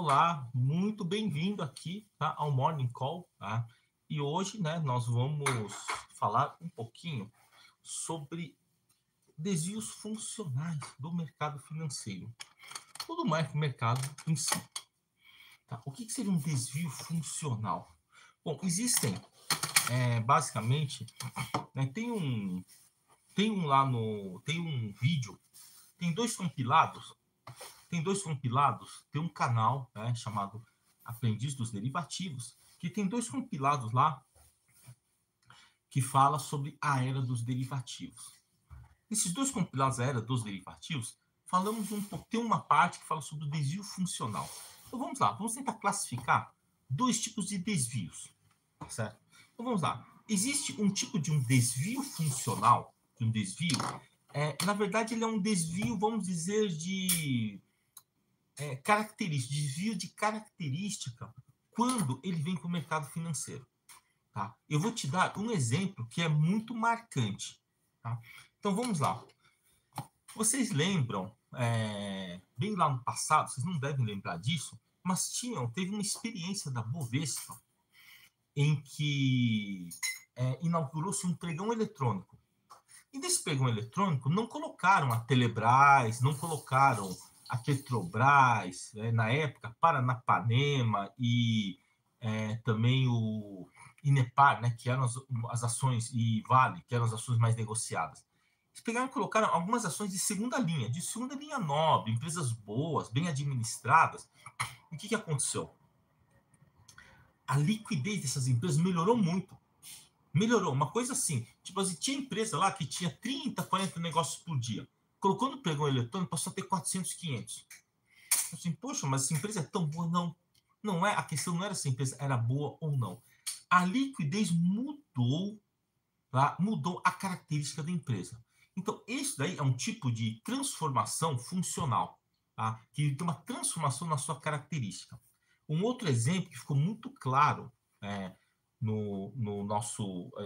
Olá, muito bem-vindo aqui, tá, ao Morning Call, tá? E hoje, né, nós vamos falar um pouquinho sobre desvios funcionais do mercado financeiro, ou do mercado em si, tá? O que seria um desvio funcional? Bom, existem, basicamente, né, tem um vídeo, tem dois compilados, tem um canal, né, chamado Aprendiz dos Derivativos, que tem dois compilados lá que fala sobre a era dos derivativos. Nesses dois compilados, a era dos derivativos, falamos tem uma parte que fala sobre o desvio funcional. Então vamos lá, vamos tentar classificar dois tipos de desvios, certo? Então vamos lá. Existe um tipo de um desvio funcional, na verdade ele é um desvio, vamos dizer, de desvio de característica quando ele vem para o mercado financeiro. Tá? Eu vou te dar um exemplo que é muito marcante. Tá? Então vamos lá. Vocês lembram, bem lá no passado, vocês não devem lembrar disso, mas teve uma experiência da Bovespa em que inaugurou-se um pregão eletrônico. E nesse pregão eletrônico não colocaram a Telebrás, não colocaram a Petrobras, na época, Paranapanema e também o Inepar, né, que eram as ações, e Vale, que eram as ações mais negociadas. Eles pegaram e colocaram algumas ações de segunda linha nobre, empresas boas, bem administradas. E o que aconteceu? A liquidez dessas empresas melhorou muito. Melhorou, uma coisa assim, tipo assim, tinha empresa lá que tinha 30, 40 negócios por dia. Colocou no pregão eletrônico, passou a ter 400, 500. Assim, poxa, mas essa empresa é tão boa? Não, não é, a questão não era se a empresa era boa ou não. A liquidez mudou, tá? Mudou a característica da empresa. Então, isso daí é um tipo de transformação funcional, tá? Que tem uma transformação na sua característica. Um outro exemplo que ficou muito claro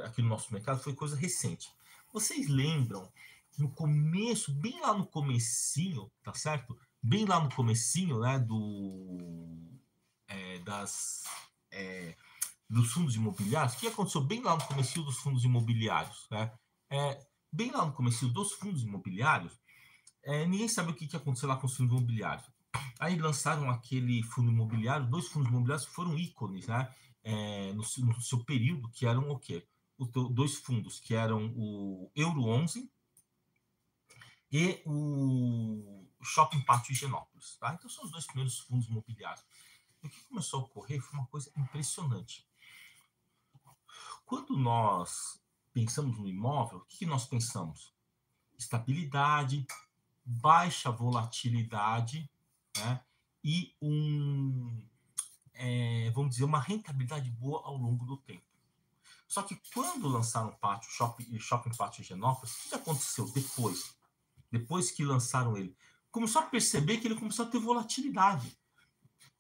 aqui no nosso mercado foi coisa recente. Vocês lembram, no começo, bem lá no comecinho, tá certo? Bem lá no comecinho, né, dos fundos imobiliários, o que aconteceu bem lá no comecinho dos fundos imobiliários, né? Bem lá no comecinho dos fundos imobiliários, ninguém sabe o que aconteceu lá com os fundos imobiliários. Aí lançaram aquele fundo imobiliário, dois fundos imobiliários que foram ícones, né? No seu período, que eram o quê? Dois fundos, que eram o Euro 11 e o Shopping Pátio Higienópolis. Tá? Então, são os dois primeiros fundos imobiliários. E o que começou a ocorrer foi uma coisa impressionante. Quando nós pensamos no imóvel, o que nós pensamos? Estabilidade, baixa volatilidade, né? E vamos dizer, uma rentabilidade boa ao longo do tempo. Só que quando lançaram o Shopping Pátio Higienópolis, o que aconteceu depois que lançaram ele? Começou a perceber que ele começou a ter volatilidade.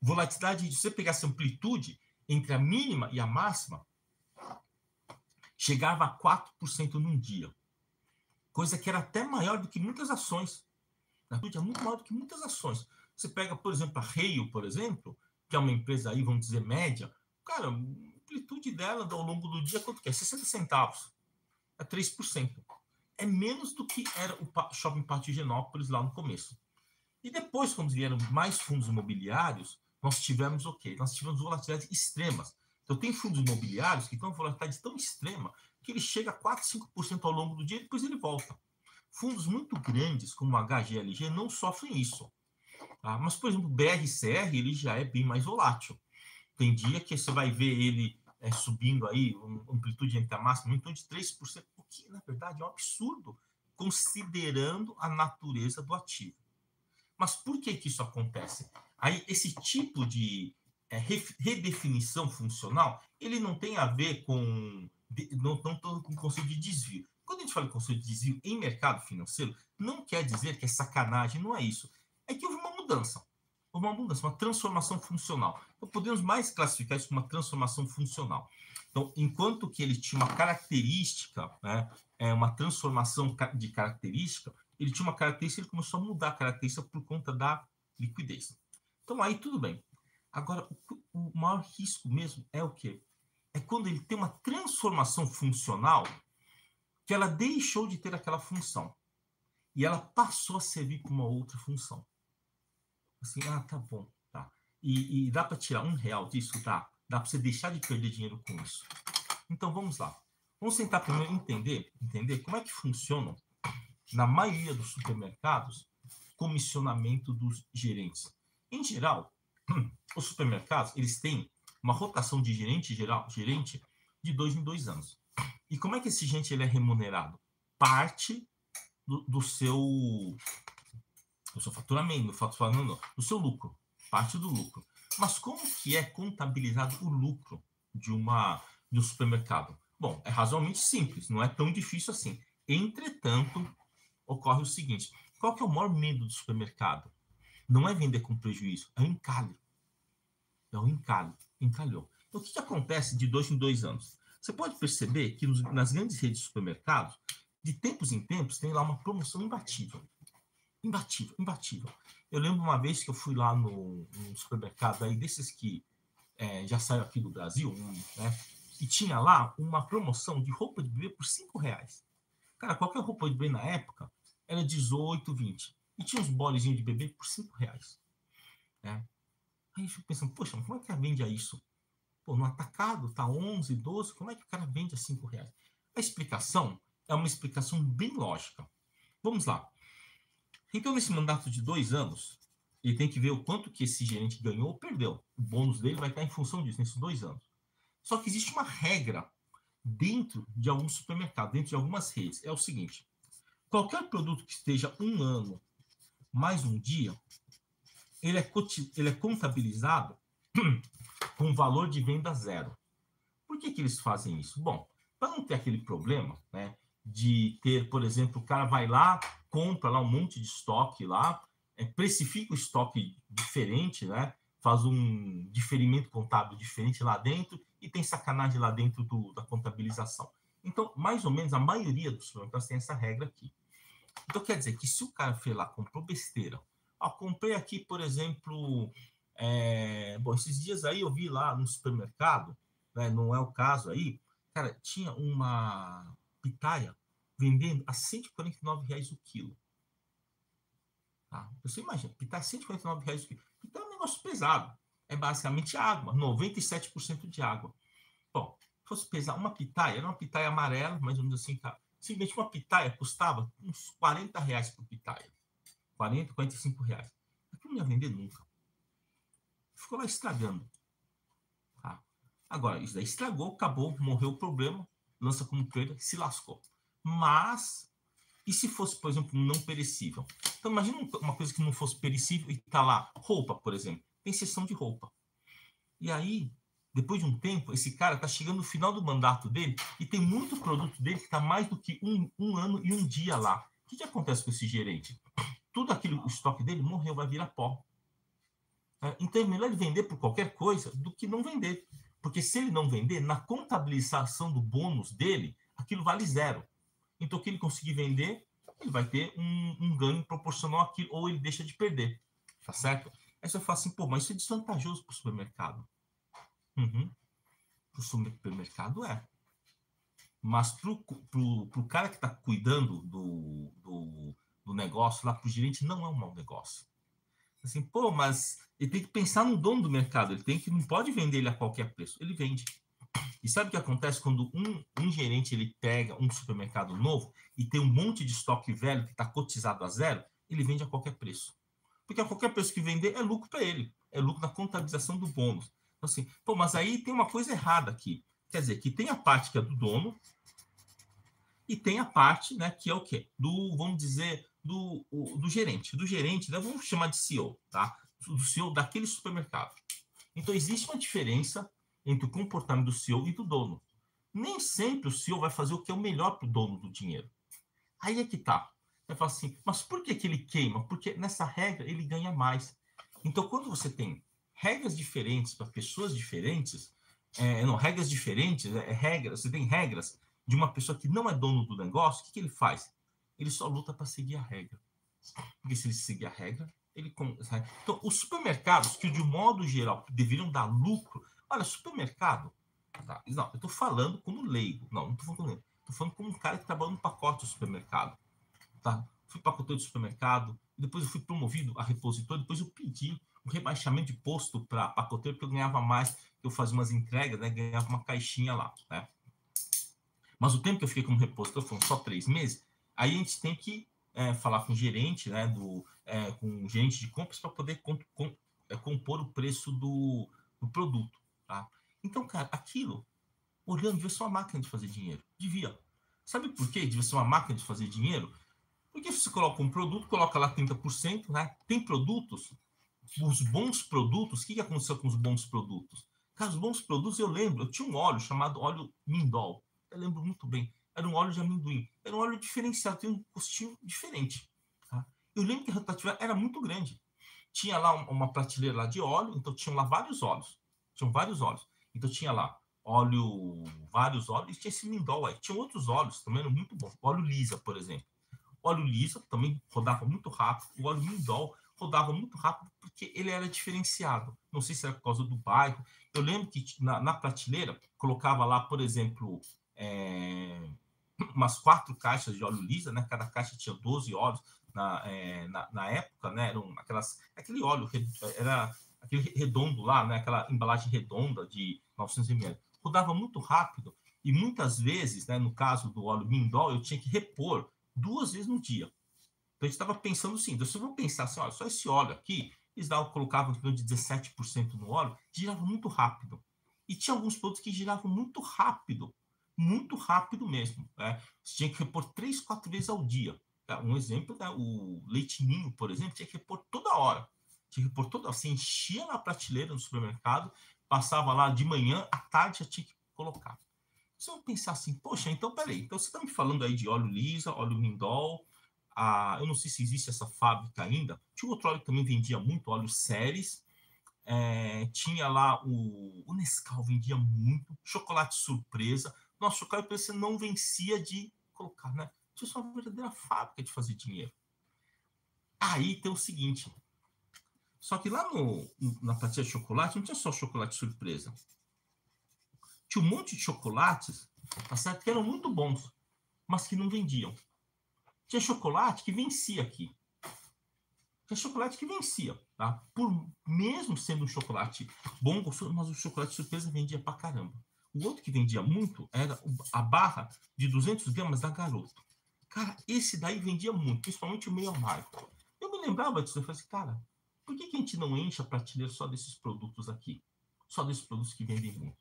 Volatilidade de você pegar essa amplitude entre a mínima e a máxima, chegava a 4% num dia. Coisa que era até maior do que muitas ações. A amplitude é muito maior do que muitas ações. Você pega, por exemplo, a Rail, por exemplo, que é uma empresa aí, vamos dizer, média. Cara, a amplitude dela ao longo do dia, quanto que é? 60 centavos. É 3%. É menos do que era o Shopping Pátio Higienópolis lá no começo. E depois, quando vieram mais fundos imobiliários, nós tivemos o quê? Nós tivemos volatilidades extremas. Então, tem fundos imobiliários que estão com volatilidade tão extrema que ele chega a 4, 5% ao longo do dia e depois ele volta. Fundos muito grandes, como o HGLG, não sofrem isso. Tá? Mas, por exemplo, o BRCR, ele já é bem mais volátil. Tem dia que você vai ver ele subindo aí, uma amplitude entre a máxima, então de 3%, o que, na verdade, é um absurdo, considerando a natureza do ativo. Mas por que isso acontece? Aí, esse tipo de redefinição funcional, ele não tem a ver com com conceito de desvio. Quando a gente fala em conceito de desvio em mercado financeiro, não quer dizer que é sacanagem, não é isso. É que houve uma mudança. Uma transformação funcional. Então, podemos mais classificar isso como uma transformação funcional. Então, enquanto que ele tinha uma característica, né, uma transformação de característica, ele tinha uma característica, ele começou a mudar a característica por conta da liquidez. Então, aí tudo bem. Agora, o maior risco mesmo é o quê? É quando ele tem uma transformação funcional que ela deixou de ter aquela função e ela passou a servir para uma outra função. Assim, tá bom, tá. E dá para tirar R$ 1 disso? Dá. Dá para você deixar de perder dinheiro com isso. Então, vamos lá. Vamos tentar primeiro entender como é que funciona, na maioria dos supermercados, comissionamento dos gerentes. Em geral, os supermercados, eles têm uma rotação de gerente de 2 em 2 anos. E como é que esse gerente ele é remunerado? Parte do seu faturamento, do seu lucro, parte do lucro. Mas como que é contabilizado o lucro de um supermercado? Bom, é razoavelmente simples, não é tão difícil assim. Entretanto, ocorre o seguinte: qual que é o maior medo do supermercado? Não é vender com prejuízo, é o encalhe. É o encalhe. Encalhou. Então, o que acontece de 2 em 2 anos? Você pode perceber que nas grandes redes de supermercados, de tempos em tempos, tem lá uma promoção imbatível. Imbatível. Eu lembro uma vez que eu fui lá num supermercado aí desses que já saiu aqui do Brasil, né? E tinha lá uma promoção de roupa de bebê por R$ 5. Cara, qualquer roupa de bebê na época era 18, 20. E tinha uns bolezinhos de bebê por R$ 5. Né? Aí eu fico pensando, poxa, como é que ela vende a isso? Pô, no atacado tá 11, 12, como é que o cara vende a R$ 5? A explicação é uma explicação bem lógica. Vamos lá. Então, nesse mandato de 2 anos, ele tem que ver o quanto que esse gerente ganhou ou perdeu. O bônus dele vai estar em função disso, nesses 2 anos. Só que existe uma regra dentro de alguns supermercados, dentro de algumas redes. É o seguinte: qualquer produto que esteja 1 ano mais um dia, ele é contabilizado com valor de venda zero. Por que eles fazem isso? Bom, para não ter aquele problema, né, de ter, por exemplo, o cara vai lá, compra lá um monte de estoque lá, precifica o estoque diferente, né, faz um diferimento contábil diferente lá dentro e tem sacanagem lá dentro da contabilização. Então, mais ou menos, a maioria dos supermercados tem essa regra aqui. Então, quer dizer que se o cara foi lá, comprou besteira, comprei aqui, por exemplo, bom, esses dias aí eu vi lá no supermercado, né, não é o caso aí, cara, tinha uma pitaia vendendo a R$ 149 o quilo. Tá? Você imagina, pitaia R$ 149 o quilo. Então é um negócio pesado. É basicamente água, 97% de água. Bom, se fosse pesar uma pitaia, era uma pitaia amarela, mais ou menos assim, cara. Simplesmente uma pitaia custava uns R$ 40 por pitaia. 40, R$ 45. Aquilo não ia vender nunca. Ficou lá estragando. Tá? Agora, isso daí estragou, acabou, morreu o problema, lança como perda, se lascou. Mas, e se fosse, por exemplo, um não perecível? Então, imagina uma coisa que não fosse perecível e tá lá, roupa, por exemplo. Tem seção de roupa. E aí, depois de um tempo, esse cara tá chegando no final do mandato dele e tem muito produto dele que tá mais do que um ano e um dia lá. O que acontece com esse gerente? Tudo aquilo, o estoque dele morreu, vai virar pó. Então é melhor ele vender por qualquer coisa do que não vender. Porque se ele não vender, na contabilização do bônus dele, aquilo vale zero. Então, o que ele conseguir vender, ele vai ter um ganho proporcional àquilo, ou ele deixa de perder. Tá certo? Aí você fala assim, pô, mas isso é desvantajoso para o supermercado. Para o supermercado é. Mas para o cara que está cuidando do negócio, lá para o gerente, não é um mau negócio. Assim, pô, mas ele tem que pensar no dono do mercado, não pode vender ele a qualquer preço, ele vende. E sabe o que acontece quando um gerente ele pega um supermercado novo e tem um monte de estoque velho que está cotizado a zero, ele vende a qualquer preço. Porque a qualquer preço que vender é lucro para ele, é lucro na contabilização do bônus. Então assim, pô, mas aí tem uma coisa errada aqui. Quer dizer, que tem a parte que é do dono e tem a parte, né, que é o quê? Vamos dizer, do gerente. Do gerente, né, vamos chamar de CEO, tá? Do CEO daquele supermercado. Então, existe uma diferença entre o comportamento do CEO e do dono. Nem sempre o CEO vai fazer o que é o melhor para o dono do dinheiro. Aí é que tá. Você fala assim, mas por que ele queima? Porque nessa regra ele ganha mais. Então, quando você tem regras diferentes para pessoas diferentes, regras diferentes, você tem regras de uma pessoa que não é dono do negócio, o que ele faz? Ele só luta para seguir a regra. Porque se ele seguir a regra, Então, os supermercados, que de modo geral deveriam dar lucro, olha, supermercado, tá? Não, eu estou falando como leigo, não estou falando como leigo, estou falando como um cara que trabalha no pacote do supermercado, tá? Fui pacoteiro de supermercado, depois eu fui promovido a repositor, depois eu pedi um rebaixamento de posto para pacoteiro, porque eu ganhava mais, eu fazia umas entregas, né? Ganhava uma caixinha lá, né? Mas o tempo que eu fiquei como repositor foram só 3 meses, aí a gente tem que falar com o gerente, né, com o gerente de compras para poder compor o preço do produto. Tá? Então, cara, aquilo, olhando, devia ser uma máquina de fazer dinheiro. Devia. Sabe por quê? Devia ser uma máquina de fazer dinheiro? Porque você coloca um produto, coloca lá 30%, né? Tem produtos, os bons produtos, o que aconteceu com os bons produtos? Cara, os bons produtos, eu lembro, eu tinha um óleo chamado óleo Mindol. Eu lembro muito bem. Era um óleo de amendoim. Era um óleo diferenciado, tem um gostinho diferente. Tá? Eu lembro que a rotatividade era muito grande. Tinha lá uma prateleira lá de óleo, então tinham lá vários óleos. Tinham vários óleos. Então tinha lá vários óleos, e tinha esse Mindol aí. Tinha outros óleos também, muito bons. Óleo Lisa, por exemplo. O óleo Lisa também rodava muito rápido. O óleo Mindol rodava muito rápido porque ele era diferenciado. Não sei se era por causa do bairro. Eu lembro que na prateleira colocava lá, por exemplo, umas 4 caixas de óleo Lisa, né? Cada caixa tinha 12 óleos na época, né? Eram aquele óleo, era aquele redondo lá, né? Aquela embalagem redonda de 900 ml. Rodava muito rápido e muitas vezes, né? No caso do óleo Mindol, eu tinha que repor 2 vezes no dia. Então a gente estava pensando assim, então se eu vou pensar assim, olha, só esse óleo aqui, eles colocavam de 17% no óleo, girava muito rápido. E tinha alguns produtos que giravam muito rápido mesmo. Né? Você tinha que repor 3, 4 vezes ao dia. Tá? Um exemplo, né? O leite ninho, por exemplo, tinha que repor toda hora. Tinha que repor toda hora. Você enchia na prateleira no supermercado, passava lá de manhã, à tarde já tinha que colocar. Se eu pensar assim, poxa, então peraí, então você está me falando aí de óleo Lisa, óleo Mindol, eu não sei se existe essa fábrica ainda. Tinha outro óleo que também vendia muito, óleo Ceres. Tinha lá o Nescau, vendia muito. Chocolate surpresa. Nossa, chocolate surpresa não vencia de colocar, né? Isso é uma verdadeira fábrica de fazer dinheiro. Aí tem o seguinte. Só que lá na prateleira de chocolate não tinha só chocolate surpresa. Tinha um monte de chocolates, tá certo? Que eram muito bons, mas que não vendiam. Tinha chocolate que vencia aqui. Tinha chocolate que vencia, tá? Mesmo sendo um chocolate bom, mas o chocolate surpresa vendia pra caramba. O outro que vendia muito era a barra de 200 gramas da Garoto. Cara, esse daí vendia muito, principalmente o meio amargo. Eu me lembrava disso, eu falei assim, cara, por que a gente não enche a prateleira só desses produtos aqui? Só desses produtos que vendem muito.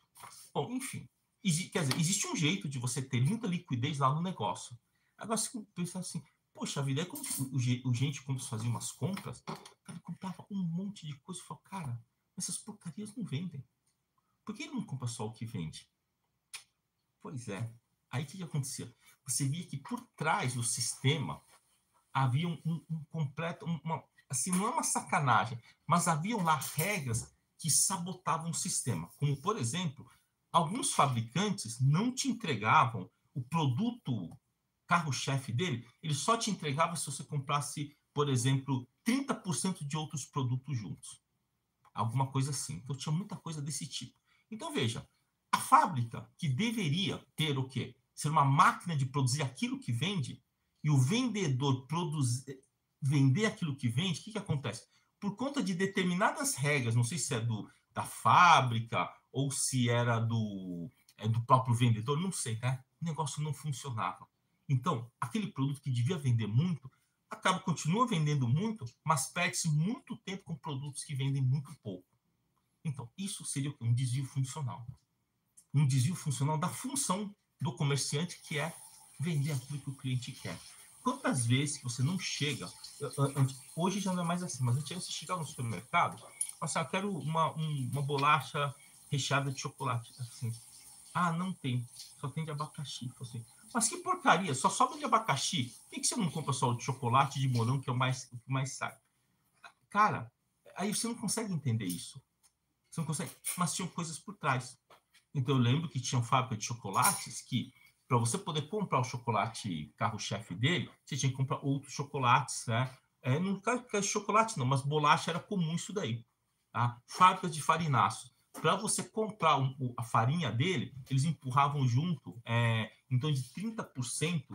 Bom, enfim. Quer dizer, existe um jeito de você ter muita liquidez lá no negócio. Agora, se você pensar assim, poxa vida, é como o gente, quando fazia umas compras, cara, comprava um monte de coisa e falava, cara, essas porcarias não vendem. Por que ele não compra só o que vende? Pois é. Aí o que acontecia? Você via que por trás do sistema havia um completo, assim, não é uma sacanagem, mas haviam lá regras que sabotavam o sistema. Como, por exemplo, alguns fabricantes não te entregavam o produto carro-chefe dele, ele só te entregava se você comprasse, por exemplo, 30% de outros produtos juntos. Alguma coisa assim. Então tinha muita coisa desse tipo. Então veja, a fábrica que deveria ter o quê? Ser uma máquina de produzir aquilo que vende, e o vendedor vender aquilo que vende, o que acontece? Por conta de determinadas regras, não sei se é da fábrica ou se era do próprio vendedor, não sei, né? O negócio não funcionava. Então, aquele produto que devia vender muito, continua vendendo muito, mas perde-se muito tempo com produtos que vendem muito pouco. Então, isso seria um desvio funcional. Um desvio funcional da função do comerciante, que é vender aquilo que o cliente quer. Quantas vezes você não chega... Hoje já não é mais assim, mas antes você chegava no supermercado, assim, eu quero uma bolacha recheada de chocolate. Assim, não tem, só tem de abacaxi. Assim, mas que porcaria, só sobra de abacaxi. Por que você não compra só o de chocolate e de morango, que é o que mais sai? Cara, aí você não consegue entender isso. Você não consegue, mas tinham coisas por trás. Então eu lembro que tinha fábrica de chocolates que, para você poder comprar o chocolate carro-chefe dele, você tinha que comprar outros chocolates, né? No caso de chocolate não, mas bolacha era comum isso daí. Tá? Fábricas de farináceos. Para você comprar a farinha dele, eles empurravam junto em torno de 30%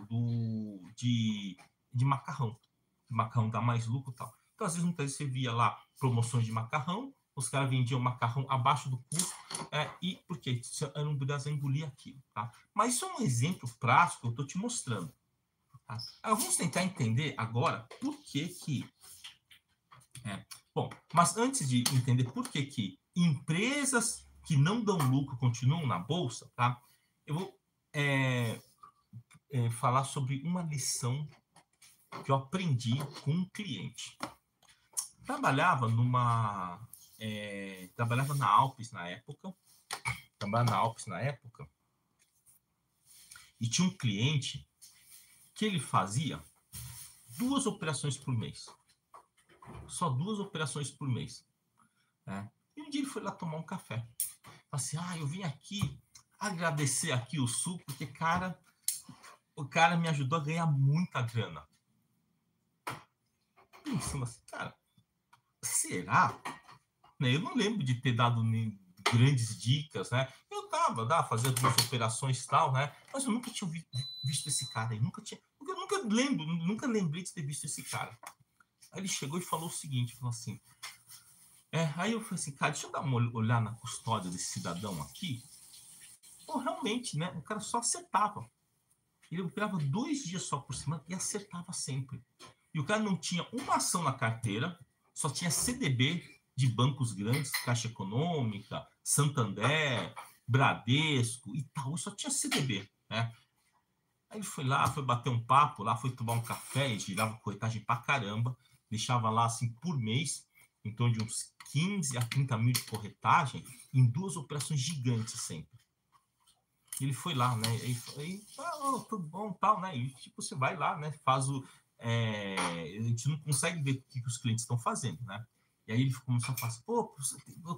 de macarrão. O macarrão dá mais lucro e tal. Então, às vezes, muitas vezes você via lá promoções de macarrão, os caras vendiam macarrão abaixo do custo, e por quê? Era um Brasil engolir aquilo. Tá? Mas isso é um exemplo prático que eu estou te mostrando. Tá? Vamos tentar entender agora por que que... Bom, mas antes de entender por que que empresas que não dão lucro continuam na Bolsa, tá? Eu vou falar sobre uma lição que eu aprendi com um cliente. Trabalhava na Alpes na época, e tinha um cliente que ele fazia 2 operações por mês. Só 2 operações por mês. E um dia ele foi lá tomar um café. Falei assim, eu vim aqui agradecer aqui o Sul, porque, o cara me ajudou a ganhar muita grana. Pensando assim, cara, será? Eu não lembro de ter dado grandes dicas, né? Eu fazia 2 operações e tal, né? Mas eu nunca tinha visto esse cara aí. Nunca lembrei de ter visto esse cara. Aí ele chegou e falou o seguinte, falou assim, aí eu falei assim, cara, deixa eu dar uma olhada na custódia desse cidadão aqui. Pô, realmente, né? O cara só acertava. Ele operava 2 dias só por semana e acertava sempre. E o cara não tinha uma ação na carteira, só tinha CDB de bancos grandes, Caixa Econômica, Santander, Bradesco, Itaú, só tinha CDB, né? Aí ele foi lá, foi bater um papo lá, foi tomar um café, e girava corretagem pra caramba, deixava lá assim por mês, em torno de uns 15 a 30 mil de corretagem, em 2 operações gigantes sempre. Ele foi lá, né? E tudo bom, tal, né? E tipo, você vai lá, né? Faz a gente não consegue ver o que os clientes estão fazendo, né? E aí ele começou a falar assim,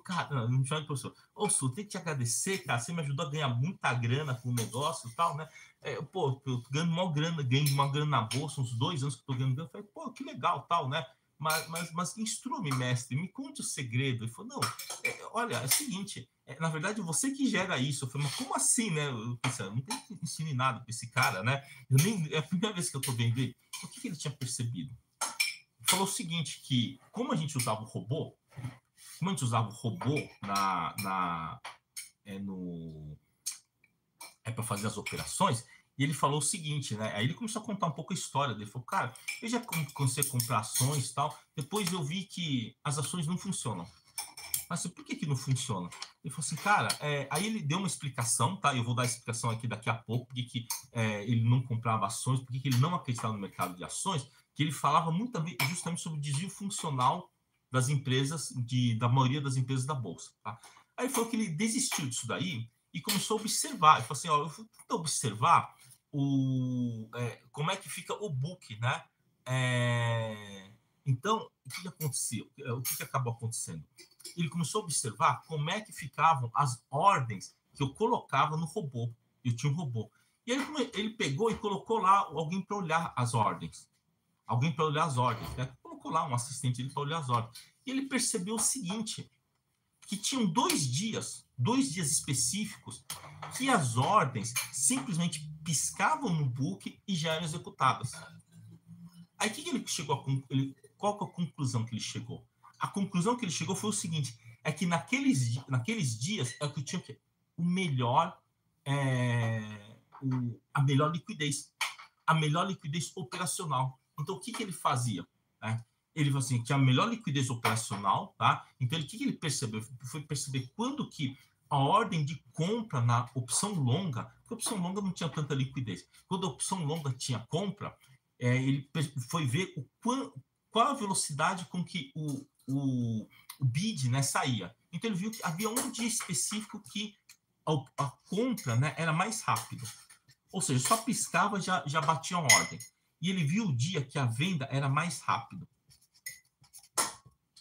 cara, não chama de professor. Su, tem que te agradecer, cara, você me ajudou a ganhar muita grana com o negócio e tal, né? Eu tô ganhando uma grana na bolsa, uns 2 anos que eu tô ganhando grana. Eu falei, que legal, tal, né? Mas instrua-me, mestre, me conte o segredo. Ele falou, não, olha, é o seguinte, na verdade, você que gera isso. Eu falei, mas como assim, né? Eu pensei, eu não tenho que ensinar nada para esse cara, né? É a primeira vez que eu tô vendo ele. O que ele tinha percebido? Ele falou o seguinte, que como a gente usava o robô para fazer as operações, e ele falou o seguinte, né? Aí ele começou a contar um pouco a história dele. Ele falou, cara, eu já comecei a comprar ações e tal, depois eu vi que as ações não funcionam. Mas por que não funciona? Ele falou assim, cara, aí ele deu uma explicação, tá? Eu vou dar a explicação aqui daqui a pouco, porque ele não comprava ações, porque ele não acreditava no mercado de ações, que ele falava muito justamente sobre o desvio funcional das empresas, da maioria das empresas da Bolsa, tá? Aí ele falou que ele desistiu disso daí e começou a observar. Ele falou assim, eu vou tentar observar como é que fica o book, né? Então, o que aconteceu? O que acabou acontecendo? Ele começou a observar como é que ficavam as ordens que eu colocava no robô. Eu tinha um robô. E aí ele pegou e colocou lá alguém para olhar as ordens. Né? Colocou lá um assistente para olhar as ordens. E ele percebeu o seguinte, que tinham 2 dias específicos, que as ordens simplesmente piscavam no book e já eram executadas. Aí o que ele chegou qual que é a conclusão que ele chegou? A conclusão que ele chegou foi o seguinte, é que naqueles dias é que eu tinha a melhor liquidez operacional. Então, o que ele fazia? Ele falou assim, tinha a melhor liquidez operacional, tá? Então, o que ele percebeu? Foi perceber quando que a ordem de compra na opção longa, porque a opção longa não tinha tanta liquidez. Quando a opção longa tinha compra, ele foi ver qual a velocidade com que o bid, né, saía. Então, ele viu que havia um dia específico que a compra, né, era mais rápido. Ou seja, só piscava, já batia a ordem. E ele viu o dia que a venda era mais rápido.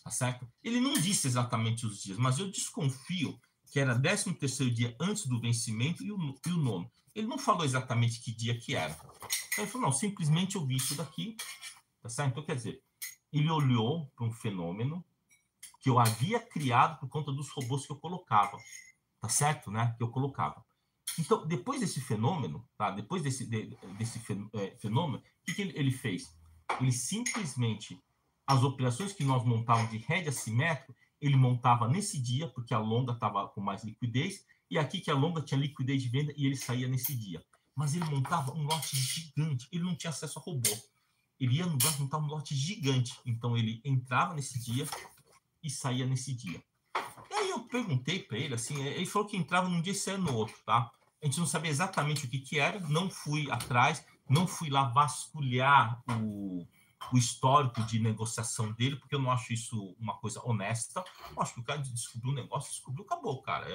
Tá certo? Ele não disse exatamente os dias, mas eu desconfio que era 13º dia antes do vencimento e o 9º. Ele não falou exatamente que dia que era. Então, ele falou, não, simplesmente eu vi isso daqui. Tá certo? Então, quer dizer, ele olhou para um fenômeno que eu havia criado por conta dos robôs que eu colocava, tá certo, né? Que eu colocava. Então, depois desse fenômeno, tá? Depois desse fenômeno, o que ele fez? Ele simplesmente, as operações que nós montávamos de hedge assimétrico, ele montava nesse dia, porque a longa estava com mais liquidez, e aqui que a longa tinha liquidez de venda e ele saía nesse dia. Mas ele montava um lote gigante, ele não tinha acesso a robô. Ele ia no banco montar um lote gigante. Então, ele entrava nesse dia e saía nesse dia. E aí eu perguntei para ele, assim, ele falou que entrava num dia e saía no outro, tá? A gente não sabia exatamente o que era, não fui atrás, não fui lá vasculhar o histórico de negociação dele, porque eu não acho isso uma coisa honesta. Eu acho que o cara descobriu um negócio, descobriu, acabou, cara.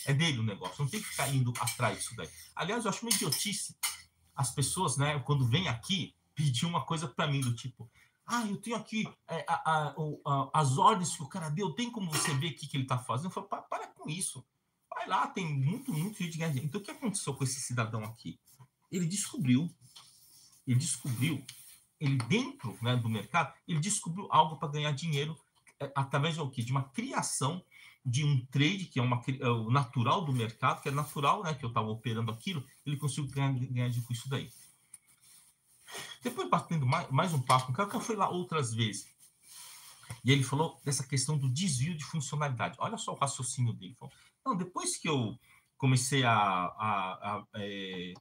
É dele o negócio, não tem que ficar indo atrás disso daí. Aliás, eu acho uma idiotice as pessoas, né, quando vêm aqui, pedir uma coisa para mim, do tipo, eu tenho aqui as ordens que o cara deu, tem como você ver o que ele está fazendo? Eu falo, para com isso. Vai lá, tem muito jeito de ganhar dinheiro. Então, o que aconteceu com esse cidadão aqui? Ele descobriu, ele dentro, né, do mercado, ele descobriu algo para ganhar dinheiro através de, de uma criação de um trade, que é o natural do mercado, que é natural, né, que eu estava operando aquilo, ele conseguiu ganhar dinheiro com isso daí. Depois, batendo mais um papo, o cara foi lá outras vezes. E ele falou dessa questão do desvio de funcionalidade. Olha só o raciocínio dele. Falou, não, depois que eu comecei a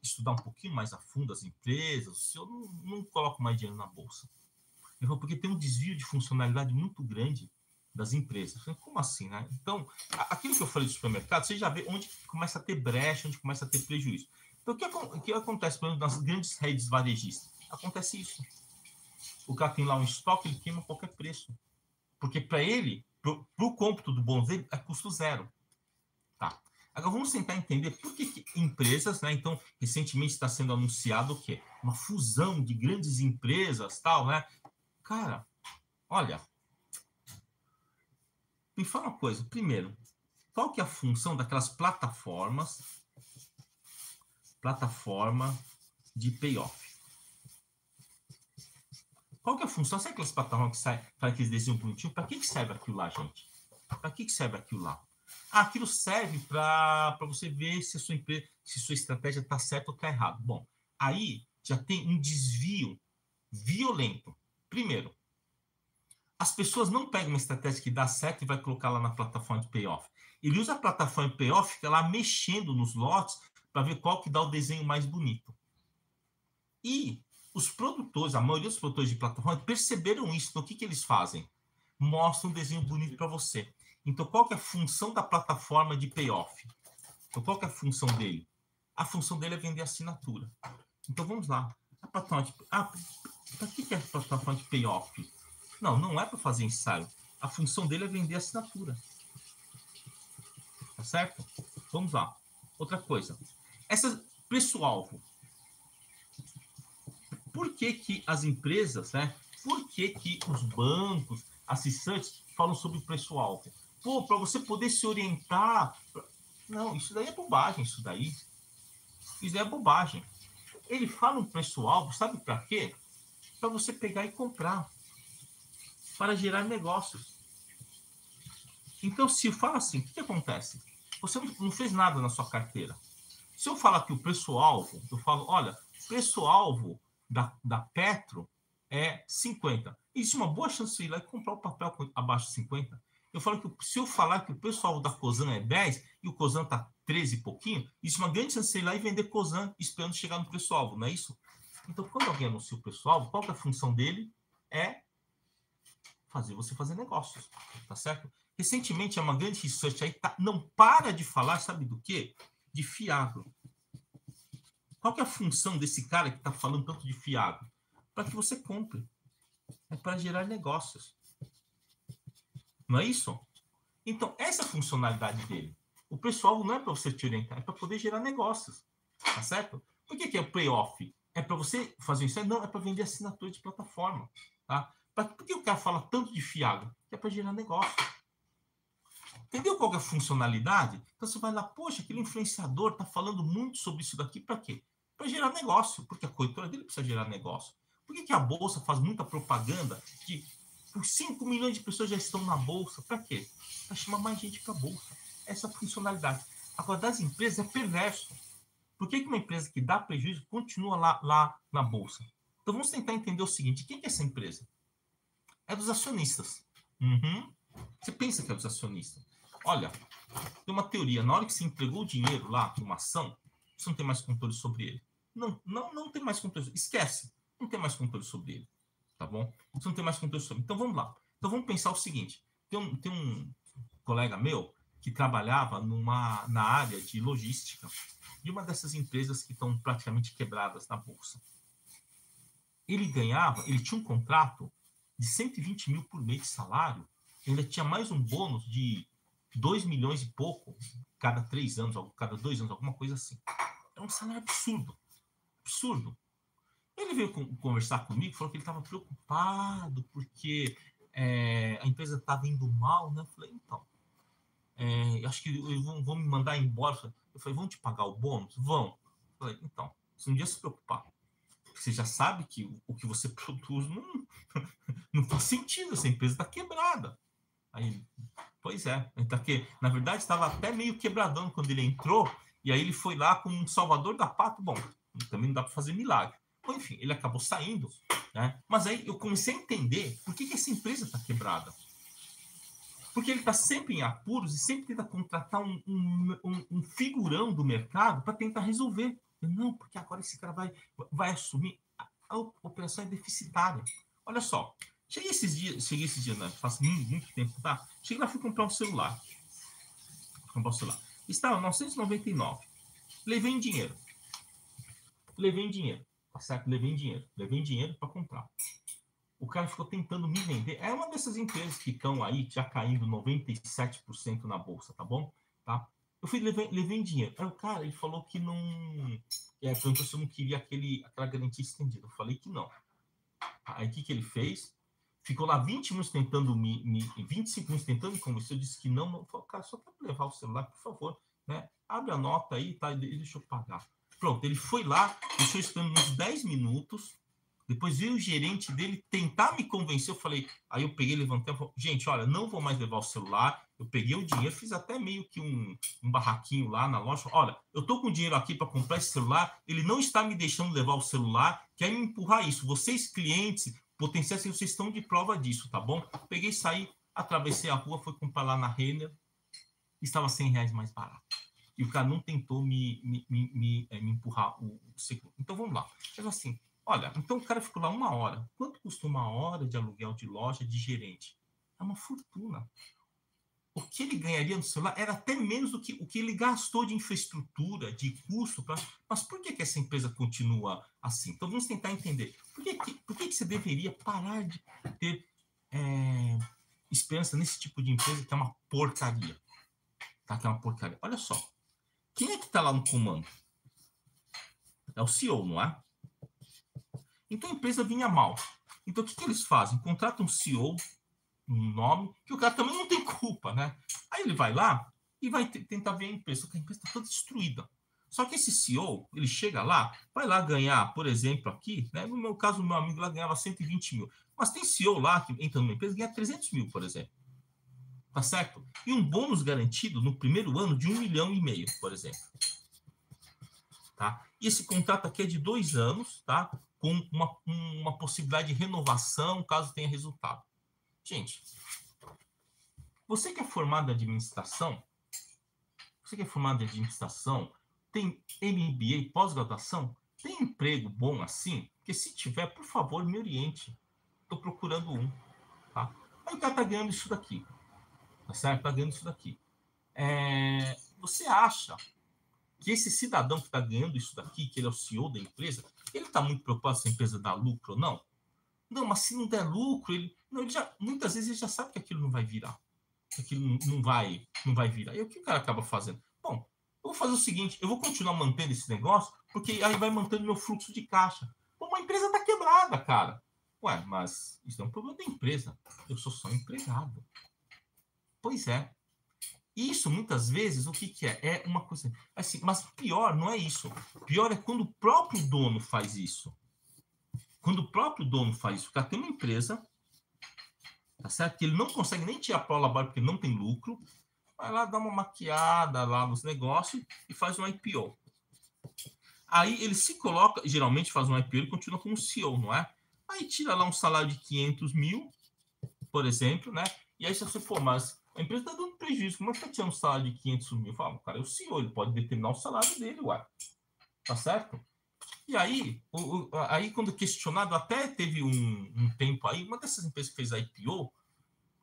estudar um pouquinho mais a fundo as empresas, eu não coloco mais dinheiro na bolsa. Ele falou, porque tem um desvio de funcionalidade muito grande das empresas. Eu falei, como assim, né? Então, aquilo que eu falei do supermercado, você já vê onde começa a ter brecha, onde começa a ter prejuízo. Então, o que acontece, por exemplo, nas grandes redes varejistas? Acontece isso. O cara tem lá um estoque, ele queima a qualquer preço. Porque para ele, para o cômputo do bônus dele, é custo zero. Tá. Agora vamos tentar entender por que empresas, né? Então, recentemente está sendo anunciado o quê? Uma fusão de grandes empresas, tal, né? Cara, olha, me fala uma coisa. Primeiro, qual que é a função daquelas plataforma de payoff? Qual que é a função? Sabe aquelas plataformas que saem para aqueles desenhos bonitinhos? Para que serve aquilo lá, gente? Para que serve aquilo lá? Aquilo serve para você ver se a sua empresa, se sua estratégia está certa ou está errada. Bom, aí já tem um desvio violento. Primeiro, as pessoas não pegam uma estratégia que dá certo e vai colocar lá na plataforma de payoff. Ele usa a plataforma de payoff, fica lá mexendo nos lotes para ver qual que dá o desenho mais bonito. E os produtores, a maioria dos produtores de plataforma perceberam isso. Então, o que eles fazem? Mostram um desenho bonito para você. Então, qual que é a função da plataforma de payoff? Então, qual que é a função dele? A função dele é vender assinatura. Então, vamos lá. Para que é a plataforma de payoff? Não é para fazer ensaio. A função dele é vender assinatura. Tá certo? Vamos lá. Outra coisa. Preço-alvo. Por que as empresas, né? Por que os bancos, as research falam sobre preço-alvo? Pô, para você poder se orientar. Não, isso daí é bobagem, isso daí é bobagem. Ele fala um preço-alvo, sabe para quê? Para você pegar e comprar. Para gerar negócios. Então, se eu falo assim, o que acontece? Você não fez nada na sua carteira. Se eu falar que o preço-alvo, eu falo, olha, preço-alvo da Petro é 50. Existe uma boa chance de ir lá e comprar o papel abaixo de 50. Eu falo que se eu falar que o preço-alvo da Cosan é 10 e o Cosan está 13 e pouquinho, existe uma grande chance de ir lá e vender Cosan esperando chegar no preço-alvo, não é isso? Então, quando alguém anuncia o preço-alvo, qual que é a função dele? É fazer você fazer negócios, tá certo? Recentemente, uma grande research aí não para de falar, sabe do quê? De fiado. Qual que é a função desse cara que está falando tanto de fiado? Para que você compre. É para gerar negócios. Não é isso? Então, essa é a funcionalidade dele. O preço-alvo não é para você te orientar, é para poder gerar negócios. Tá certo? Por que é o payoff? É para você fazer isso? Não, é para vender assinatura de plataforma. Tá? Por que o cara fala tanto de fiado? É para gerar negócio. Entendeu qual é a funcionalidade? Então você vai lá, poxa, aquele influenciador está falando muito sobre isso daqui, para quê? Para gerar negócio, porque a corretora dele precisa gerar negócio. Por que a Bolsa faz muita propaganda de Por 5 milhões de pessoas já estão na Bolsa. Para quê? Para chamar mais gente para a Bolsa. Essa funcionalidade. Agora, das empresas é perverso. Por que uma empresa que dá prejuízo continua lá na Bolsa? Então, vamos tentar entender o seguinte. Quem é essa empresa? É dos acionistas. Uhum. Você pensa que é dos acionistas. Olha, tem uma teoria. Na hora que você entregou o dinheiro lá numa ação, você não tem mais controle sobre ele. Não tem mais controle. Esquece. Não tem mais controle sobre ele. Tá bom? Você não tem mais controle sobre ele. Então, vamos lá. Então, vamos pensar o seguinte. Tem um colega meu que trabalhava na área de logística de uma dessas empresas que estão praticamente quebradas na Bolsa. Ele tinha um contrato de 120 mil por mês de salário, ainda tinha mais um bônus de 2 milhões e pouco cada 3 anos, cada 2 anos, alguma coisa assim. É um salário absurdo. Absurdo. Ele veio conversar comigo, falou que ele estava preocupado porque a empresa estava indo mal, né? Eu falei, então, acho que eles vão me mandar embora. Eu falei, vão te pagar o bônus? Vão. Eu falei, então, você não devia se preocupar. Você já sabe que o que você produz não faz sentido, essa empresa está quebrada. Aí, pois é, na verdade estava até meio quebradão quando ele entrou, e aí ele foi lá como um salvador da pátria. Bom, também não dá para fazer milagre. Bom, enfim, ele acabou saindo, né? Mas aí eu comecei a entender por que essa empresa está quebrada. Porque ele está sempre em apuros e sempre tenta contratar um figurão do mercado para tentar resolver. Não, porque agora esse cara vai assumir. A operação é deficitária. Olha só, cheguei esses dias, né? Faz muito tempo, tá? Cheguei lá e fui comprar um celular. Estava 999. Levei em dinheiro. Tá certo? Levei em dinheiro para comprar. O cara ficou tentando me vender. É uma dessas empresas que estão aí já caindo 97% na bolsa, tá bom? Tá? Eu levei em dinheiro. Aí o cara, ele falou que não... perguntou se eu não queria aquela garantia estendida. Eu falei que não. Aí o que ele fez? Ficou lá 20 minutos tentando 25 minutos tentando me convencer. Eu disse que não. Eu falei, cara, só para levar o celular, por favor, né? Abre a nota aí, tá? Deixa eu pagar. Pronto, ele foi lá, deixou esperando uns 10 minutos. Depois veio o gerente dele tentar me convencer. Eu falei, aí eu peguei, levantei e falei, gente, olha, não vou mais levar o celular. Eu peguei o dinheiro, fiz até meio que um barraquinho lá na loja. Olha, eu tô com dinheiro aqui para comprar esse celular, ele não está me deixando levar o celular, quer me empurrar isso. Vocês, clientes, potenciais, vocês estão de prova disso, tá bom? Peguei, saí, atravessei a rua, fui comprar lá na Renner, estava R$100 mais barato. E o cara não tentou me empurrar o seguro. Então vamos lá. Mas assim, olha, então o cara ficou lá 1 hora. Quanto custa 1 hora de aluguel de loja de gerente? É uma fortuna. O que ele ganharia no celular era até menos do que o que ele gastou de infraestrutura, de custo. Mas por que essa empresa continua assim? Então vamos tentar entender. Por que você deveria parar de ter esperança nesse tipo de empresa que é uma porcaria? Tá? Que é uma porcaria. Olha só. Quem é que está lá no comando? É o CEO, não é? Então a empresa vinha mal. Então o que eles fazem? Contratam um CEO, um nome, que o cara também não tem culpa, né? Aí ele vai lá e vai tentar ver a empresa, porque a empresa está toda destruída. Só que esse CEO, ele chega lá, vai lá ganhar, por exemplo, aqui, né? No meu caso, o meu amigo lá ganhava 120 mil. Mas tem CEO lá que entra numa empresa e ganha 300 mil, por exemplo. Tá certo? E um bônus garantido no primeiro ano de 1,5 milhão, por exemplo. Tá? E esse contrato aqui é de 2 anos, tá? Com uma possibilidade de renovação caso tenha resultado. Gente, você que é formado em administração, tem MBA, pós-graduação, tem emprego bom assim? Porque se tiver, por favor, me oriente. Estou procurando um. Tá? Aí o cara está ganhando isso daqui. Tá certo? Está ganhando isso daqui. Você acha que esse cidadão que está ganhando isso daqui, que ele é o CEO da empresa, ele está muito preocupado se a empresa dá lucro ou não? Não, mas se não der lucro, muitas vezes ele já sabe que aquilo não vai virar. Que aquilo não vai virar. E o que o cara acaba fazendo? Bom, eu vou fazer o seguinte, eu vou continuar mantendo esse negócio, porque aí vai mantendo meu fluxo de caixa. Pô, uma empresa está quebrada, cara. Ué, mas isso é um problema da empresa. Eu sou só empregado. Pois é. Isso, muitas vezes, o que é? É uma coisa assim, mas pior não é isso. Pior é quando o próprio dono faz isso. Quando o próprio dono faz isso. O cara tem uma empresa, tá certo? Que ele não consegue nem tirar pró-labore porque não tem lucro, vai lá dar uma maquiada lá nos negócios e faz um IPO. Aí ele se coloca, geralmente faz um IPO, ele continua como CEO, não é? Aí tira lá um salário de 500 mil, por exemplo, né? E aí você, pô, mas a empresa está dando prejuízo, como é que tá tirando um salário de 500 mil? Eu falo, cara, é o CEO, ele pode determinar o salário dele, ué. Tá certo? E aí, aí quando questionado, até teve um tempo aí, uma dessas empresas que fez IPO,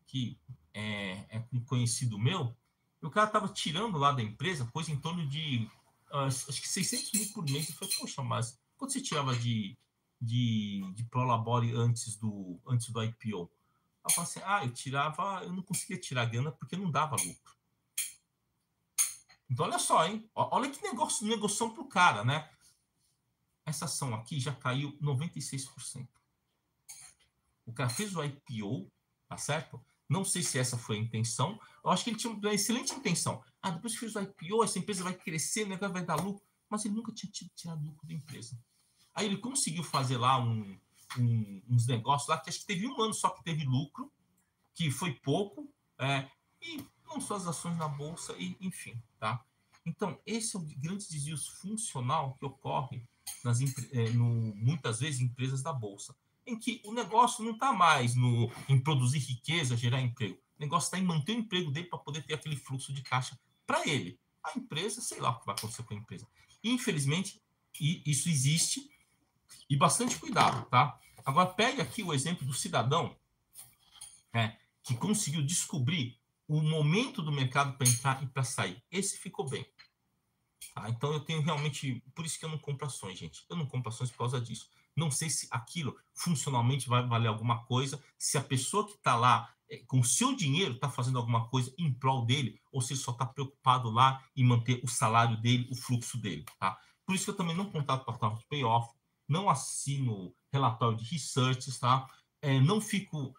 que é um conhecido meu, o cara estava tirando lá da empresa coisa em torno de, acho que 600 mil por mês. Eu falei, poxa, mas quanto você tirava de Prolabore antes do IPO? Eu falei assim, eu não conseguia tirar grana porque não dava lucro. Então, olha só, hein? Olha que negociação pro cara, né? Essa ação aqui já caiu 96%. O cara fez o IPO, tá certo? Não sei se essa foi a intenção. Eu acho que ele tinha uma excelente intenção. Depois que fez o IPO, essa empresa vai crescer, o negócio vai dar lucro. Mas ele nunca tinha tirado lucro da empresa. Aí ele conseguiu fazer lá uns negócios lá, que acho que teve um ano só que teve lucro, que foi pouco, e lançou as ações na bolsa, e enfim, tá? Então, esse é o grande desvio funcional que ocorre muitas vezes em empresas da bolsa, em que o negócio não está mais em produzir riqueza, gerar emprego. O negócio está em manter o emprego dele para poder ter aquele fluxo de caixa para ele. A empresa, sei lá o que vai acontecer com a empresa. Infelizmente, isso existe, e bastante cuidado, tá? Agora, pegue aqui o exemplo do cidadão que conseguiu descobrir o momento do mercado para entrar e para sair. Esse ficou bem. Tá? Então eu tenho realmente, por isso que eu não compro ações, gente. Eu não compro ações por causa disso. Não sei se aquilo funcionalmente vai valer alguma coisa, se a pessoa que está lá com o seu dinheiro está fazendo alguma coisa em prol dele, ou se ele só está preocupado lá em manter o salário dele, o fluxo dele. Tá? Por isso que eu também não contrato plataforma de payoff, não assino relatório de research, tá? Não fico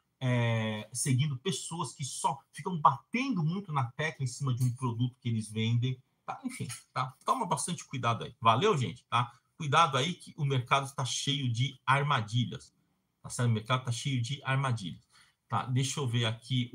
seguindo pessoas que só ficam batendo muito na tecla em cima de um produto que eles vendem. Tá? Enfim, tá? Toma bastante cuidado aí. Valeu, gente? Tá? Cuidado aí que o mercado está cheio de armadilhas. Tá certo? O mercado está cheio de armadilhas. Tá? Deixa eu ver aqui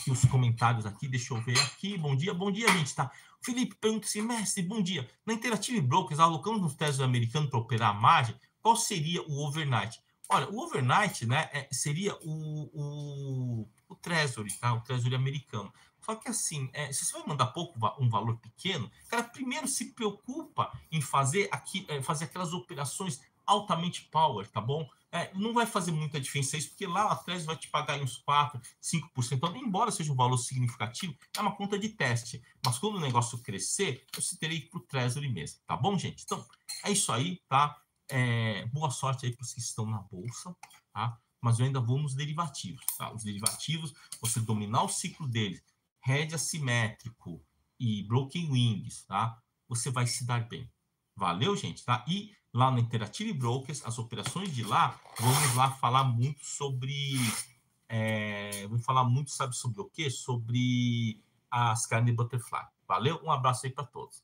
os comentários aqui. Deixa eu ver aqui. Bom dia, gente. Tá? Felipe pergunta assim, mestre, bom dia. Na Interactive Brokers, alocamos nos testes americanos para operar a margem, qual seria o overnight? Olha, o overnight, né, seria o Treasury, tá? O Treasury americano. Só que assim, se você vai mandar um valor pequeno, cara, primeiro se preocupa em fazer aquelas operações altamente power, tá bom? Não vai fazer muita diferença isso, porque lá atrás vai te pagar uns 4%, 5%. Então, embora seja um valor significativo, é uma conta de teste. Mas quando o negócio crescer, você teria que ir para o Treasury mesmo, tá bom, gente? Então, é isso aí, tá? Boa sorte aí para os que estão na bolsa, tá? Mas eu ainda vou nos derivativos, tá? Os derivativos, você dominar o ciclo deles, hedge assimétrico e broken wings, tá? Você vai se dar bem. Valeu, gente, tá? E lá no Interactive Brokers, as operações de lá, vamos lá falar muito sobre... vamos falar muito, sabe sobre o quê? Sobre as carnes de butterfly. Valeu? Um abraço aí para todos.